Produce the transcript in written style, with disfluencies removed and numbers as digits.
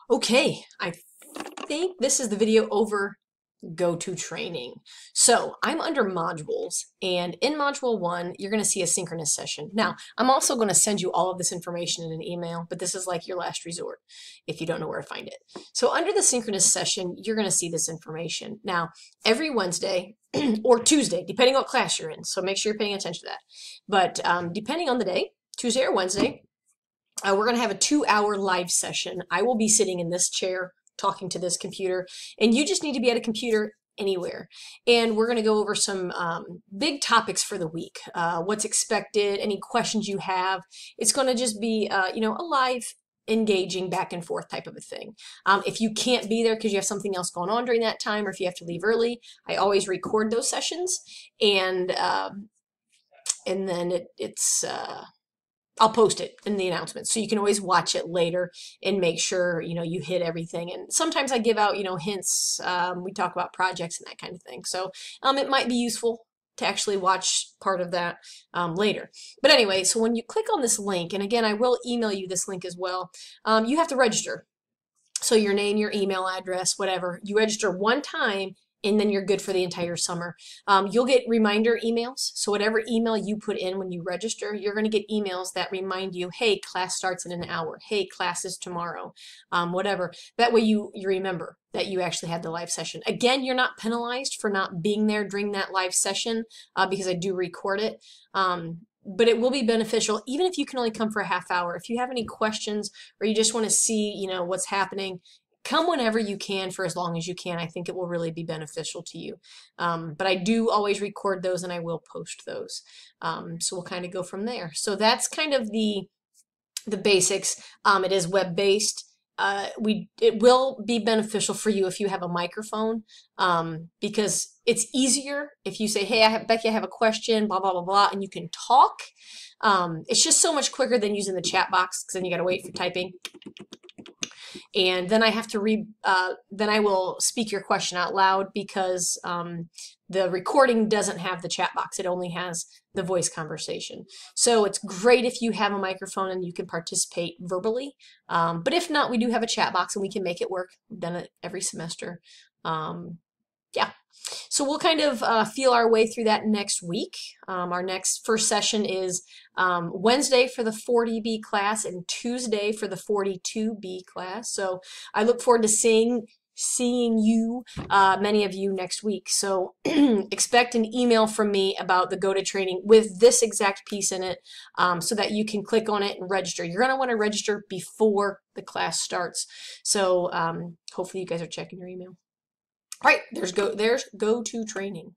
Okay, I think this is the video over GoToTraining. So I'm under modules, and in module 1, you're going to see a synchronous session. Now, I'm also going to send you all of this information in an email, but this is like your last resort if you don't know where to find it. So under the synchronous session, you're going to see this information. Now, every Wednesday or Tuesday, depending on what class you're in, so make sure you're paying attention to that. But depending on the day, Tuesday or Wednesday, we're going to have a 2-hour live session. I will be sitting in this chair talking to this computer, and you just need to be at a computer anywhere. And we're going to go over some big topics for the week. What's expected, any questions you have. It's going to just be, a live engaging back and forth type of a thing. If you can't be there because you have something else going on during that time, or if you have to leave early, I always record those sessions, and then it's I'll post it in the announcements, so you can always watch it later and make sure you hit everything. And sometimes I give out hints. We talk about projects and that kind of thing, so it might be useful to actually watch part of that later. But anyway, so when you click on this link, and again I will email you this link as well, you have to register. So your name, your email address, whatever. You register one time, and then you're good for the entire summer. You'll get reminder emails. So whatever email you put in when you register, you're going to get emails that remind you, hey, class starts in an hour. Hey, class is tomorrow. Whatever. That way you remember that you actually had the live session. Again, you're not penalized for not being there during that live session because I do record it. But it will be beneficial, even if you can only come for a half hour. If you have any questions or you just want to see, what's happening, come whenever you can for as long as you can. I think it will really be beneficial to you. But I do always record those, and I will post those. So we'll kind of go from there. So that's kind of the basics. It is web-based. It will be beneficial for you if you have a microphone, because it's easier if you say, hey, Becky, I have a question, blah, blah, blah, blah, and you can talk. It's just so much quicker than using the chat box, because then you got to wait for typing. And then I have to then I will speak your question out loud, because the recording doesn't have the chat box. It only has the voice conversation. So it's great if you have a microphone and you can participate verbally. But if not, we do have a chat box and we can make it work. We've done it every semester. Yeah. So we'll kind of feel our way through that next week. Our next first session is Wednesday for the 40B class and Tuesday for the 42B class. So I look forward to seeing you, many of you, next week. So expect an email from me about the GoToTraining with this exact piece in it, so that you can click on it and register. You're going to want to register before the class starts. So hopefully you guys are checking your email. All right, there's GoToTraining.